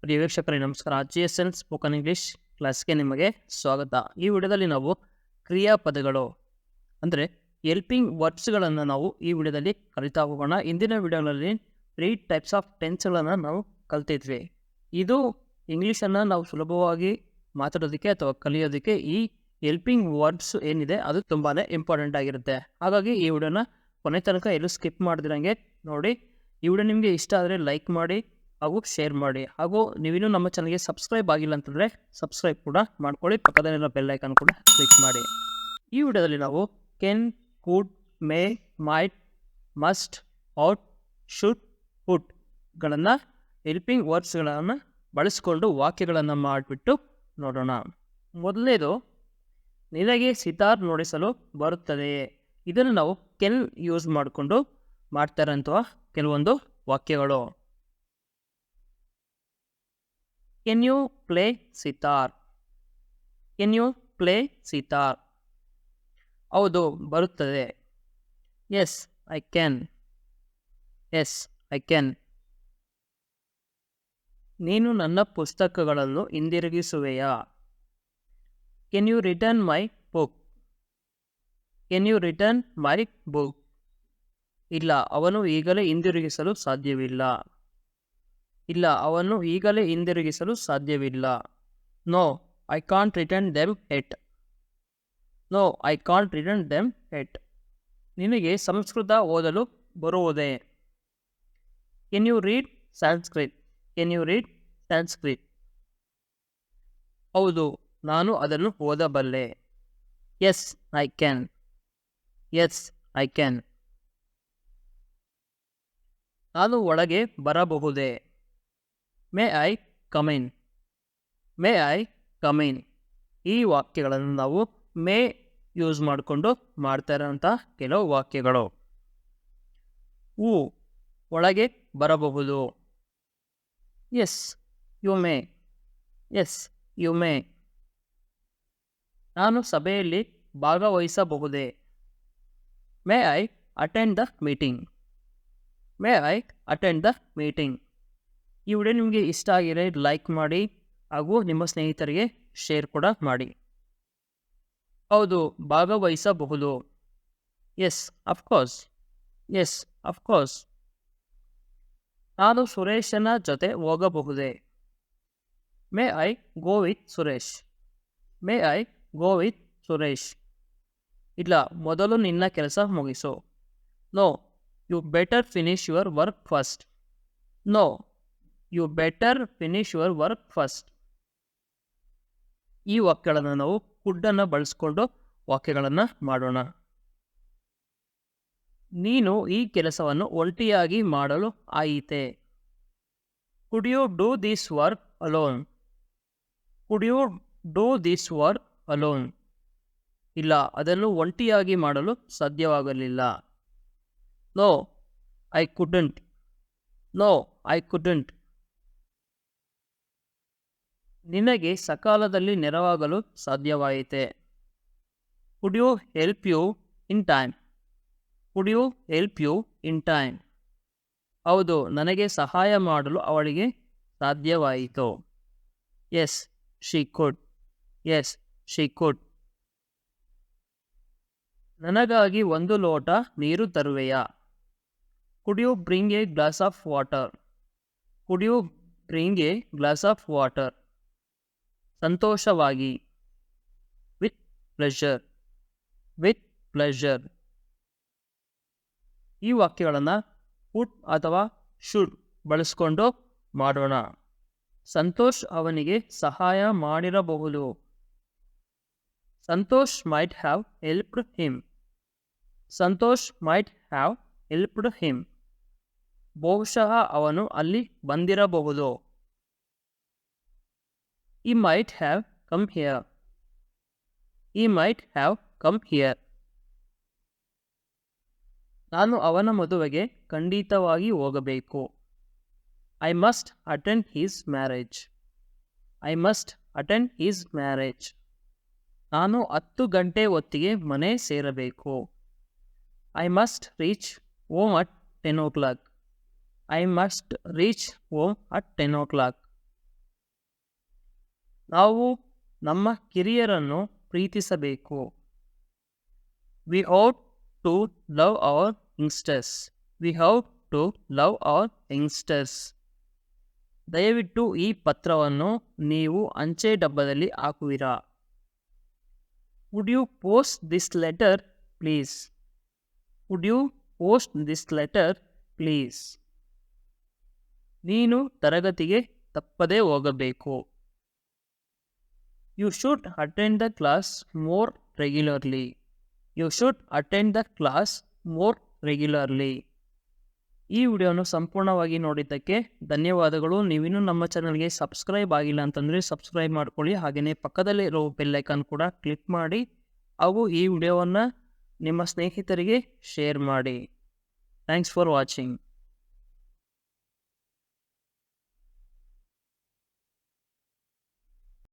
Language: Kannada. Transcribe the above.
ಪ್ರಿಯ ವೀಕ್ಷಕರೇ ನಮಸ್ಕಾರ. GSN ಸ್ಪೋಕನ್ ಇಂಗ್ಲೀಷ್ ಕ್ಲಾಸ್ಗೆ ನಿಮಗೆ ಸ್ವಾಗತ. ಈ ವಿಡಿಯೋದಲ್ಲಿ ನಾವು ಕ್ರಿಯಾಪದಗಳು ಅಂದರೆ ಹೆಲ್ಪಿಂಗ್ ವರ್ಬ್ಸ್ಗಳನ್ನು ನಾವು ಈ ವಿಡಿಯೋದಲ್ಲಿ ಕಲಿತಾ ಹೋಗೋಣ. ಇಂದಿನ ವಿಡಿಯೋಗಳಲ್ಲಿ 3 ಟೈಪ್ಸ್ ಆಫ್ ಟೆನ್ಸ್ಗಳನ್ನು ನಾವು ಕಲ್ತಿದ್ವಿ. ಇದು ಇಂಗ್ಲೀಷನ್ನು ನಾವು ಸುಲಭವಾಗಿ ಮಾತಾಡೋದಕ್ಕೆ ಅಥವಾ ಕಲಿಯೋದಕ್ಕೆ ಈ ಹೆಲ್ಪಿಂಗ್ ವರ್ಬ್ಸ್ ಏನಿದೆ ಅದು ತುಂಬಾ ಇಂಪಾರ್ಟೆಂಟ್ ಆಗಿರುತ್ತೆ. ಹಾಗಾಗಿ ಈ ವಿಡಿಯೋನ ಕೊನೆ ತನಕ ಎಲ್ಲೂ ಸ್ಕಿಪ್ ಮಾಡ್ದಿರಂಗೆ ನೋಡಿ. ಈ ವಿಡಿಯೋ ನಿಮಗೆ ಇಷ್ಟ ಆದರೆ ಲೈಕ್ ಮಾಡಿ ಹಾಗೂ ಶೇರ್ ಮಾಡಿ. ಹಾಗೂ ನೀವಿನ್ನೂ ನಮ್ಮ ಚಾನಲ್ಗೆ ಸಬ್ಸ್ಕ್ರೈಬ್ ಆಗಿಲ್ಲ ಅಂತಂದರೆ ಸಬ್ಸ್ಕ್ರೈಬ್ ಕೂಡ ಮಾಡ್ಕೊಳ್ಳಿ. ಪಕ್ಕದಲ್ಲಿರೋ ಬೆಲ್ ಐಕಾನ್ ಕೂಡ ಕ್ಲಿಕ್ ಮಾಡಿ. ಈ ವಿಡಿಯೋದಲ್ಲಿ ನಾವು can, could, may, might, must, ought, should, ವುಡ್ಗಳನ್ನು ಹೆಲ್ಪಿಂಗ್ ವರ್ಬ್ಸ್ಗಳನ್ನು ಬಳಸಿಕೊಂಡು ವಾಕ್ಯಗಳನ್ನು ಮಾಡಿಬಿಟ್ಟು ನೋಡೋಣ. ಮೊದಲನೇದು, ನಿನಗೆ ಸಿತಾರ್ ನುಡಿಸಲು ಬರುತ್ತದೆಯೇ. ಇದನ್ನು ನಾವು ಕೆನ್ ಯೂಸ್ ಮಾಡಿಕೊಂಡು ಮಾಡ್ತಾರಂಥ ಕೆಲವೊಂದು ವಾಕ್ಯಗಳು. Can you play sitar. Can you play sitar. ಹೌದು, ಬರುತ್ತದೆ. Yes I can. Yes I can. ನೀನು ನನ್ನ ಪುಸ್ತಕಗಳನ್ನು ಹಿಂದಿರುಗಿಸುವೆಯಾ. Can you return my book. Can you return my book. ಇಲ್ಲ, ಅವನು ಈಗಲೇ ಹಿಂದಿರುಗಿಸಲು ಸಾಧ್ಯವಿಲ್ಲ. ಇಲ್ಲ, ಅವನು ಈಗಲೇ ಹಿಂದಿರುಗಿಸಲು ಸಾಧ್ಯವಿಲ್ಲ. No I can't return them yet. No I can't return them yet. ನಿನಗೆ ಸಂಸ್ಕೃತ ಓದಲು ಬರುವುದೇ. Can you read Sanskrit. Can you read Sanskrit. ಹೌದು, ನಾನು ಅದನ್ನು ಓದಬಲ್ಲೆ. Yes I can. Yes I can. ನಾನು ಒಳಗೆ ಬರಬಹುದೇ. May I come in. May I come in. ಈ ವಾಕ್ಯಗಳನ್ನು ನಾವು ಮೇ ಯೂಸ್ ಮಾಡಿಕೊಂಡು ಮಾಡ್ತಾ ಇರೋಂಥ ಕೆಲವು ವಾಕ್ಯಗಳು. ಹೂ, ಒಳಗೆ ಬರಬಹುದು. Yes you may. Yes you may. ನಾನು ಸಭೆಯಲ್ಲಿ ಭಾಗವಹಿಸಬಹುದೇ. May I attend the meeting. May I attend the meeting. ಈ ವಿಡಿಯೋ ನಿಮಗೆ ಇಷ್ಟ ಆಗಿದ್ರೆ ಲೈಕ್ ಮಾಡಿ ಹಾಗೂ ನಿಮ್ಮ ಸ್ನೇಹಿತರಿಗೆ ಶೇರ್ ಕೂಡ ಮಾಡಿ. ಹೌದು, ಭಾಗವಹಿಸಬಹುದು. Yes of course. Yes of course. ನಾನು ಸುರೇಶನ ಜೊತೆ ಹೋಗಬಹುದೇ. May I go with Suresh. May I go with Suresh. ಇಲ್ಲ, ಮೊದಲು ನಿನ್ನ ಕೆಲಸ ಮುಗಿಸು. No you better finish your work first. No you better finish your work first. ಈ ವಾಕ್ಯಗಳನ್ನು ನಾವು ಕುಡ್ಡನ್ನು ಬಳಸ್ಕೊಂಡು ವಾಕ್ಯಗಳನ್ನು ಮಾಡೋಣ. ನೀನು ಈ ಕೆಲಸವನ್ನು ಒಂಟಿಯಾಗಿ ಮಾಡಲು ಆಯಿತೆ. Could you do this work alone. Could you do this work alone. ಇಲ್ಲ, ಅದನ್ನು ಒಂಟಿಯಾಗಿ ಮಾಡಲು ಸಾಧ್ಯವಾಗಲಿಲ್ಲ. No I couldn't. No I couldn't. ನಿನಗೆ ಸಕಾಲದಲ್ಲಿ ನೆರವಾಗಲು ಸಾಧ್ಯವಾಯಿತೆ. Could you help you in time. Could you help you in time. ಹೌದು, ನನಗೆ ಸಹಾಯ ಮಾಡಲು ಅವಳಿಗೆ ಸಾಧ್ಯವಾಯಿತು. Yes she could. Yes she could. ನನಗಾಗಿ ಒಂದು ಲೋಟ ನೀರು ತರುವೆಯಾ. Could you bring a glass of water. Could you bring a glass of water. ಸಂತೋಷವಾಗಿ. With pleasure. With pleasure. ಈ ವಾಕ್ಯಗಳನ್ನು ವುಡ್ ಅಥವಾ ಶುಡ್ ಬಳಸ್ಕೊಂಡು ಮಾಡೋಣ. ಸಂತೋಷ್ ಅವನಿಗೆ ಸಹಾಯ ಮಾಡಿರಬಹುದು. Santosh might have helped him. Santosh might have helped him. ಬಹುಶಃ ಅವನು ಅಲ್ಲಿ ಬಂದಿರಬಹುದು. He might have come here. He might have come here. ನಾನು ಅವನ ಮದುವೆಗೆ ಖಂಡಿತವಾಗಿ ಹೋಗಬೇಕು. I must attend his marriage. I must attend his marriage. ನಾನು 10 ಗಂಟೆ ಹೊತ್ತಿಗೆ ಮನೆ ಸೇರಬೇಕು. I must reach home at 10 o'clock. I must reach home at 10 o'clock. ನಾವು ನಮ್ಮ ಕಿರಿಯರನ್ನು ಪ್ರೀತಿಸಬೇಕು. We have to love our youngsters. We have to love our youngsters. ದಯವಿಟ್ಟು ಈ ಪತ್ರವನ್ನು ನೀವು ಅಂಚೆ ಡಬ್ಬದಲ್ಲಿ ಹಾಕುವಿರಾ? Would you post this letter please? Would you post this letter please? ನೀನು ತರಗತಿಗೆ ತಪ್ಪದೇ ಹೋಗಬೇಕು. You should attend the class more regularly. You should attend the class more regularly. ಈ ವಿಡಿಯೋನು ಸಂಪೂರ್ಣವಾಗಿ ನೋಡಿದ್ದಕ್ಕೆ ಧನ್ಯವಾದಗಳು. ನೀವಿನ್ನೂ ನಮ್ಮ ಚಾನಲ್ಗೆ ಸಬ್ಸ್ಕ್ರೈಬ್ ಆಗಿಲ್ಲ ಅಂತಂದರೆ ಸಬ್ಸ್ಕ್ರೈಬ್ ಮಾಡ್ಕೊಳ್ಳಿ. ಹಾಗೆಯೇ ಪಕ್ಕದಲ್ಲೇ ಇರೋ ಬೆಲ್ ಐಕಾನ್ ಕೂಡ ಕ್ಲಿಕ್ ಮಾಡಿ ಹಾಗೂ ಈ ವಿಡಿಯೋವನ್ನು ನಿಮ್ಮ ಸ್ನೇಹಿತರಿಗೆ ಶೇರ್ ಮಾಡಿ. Thanks for watching.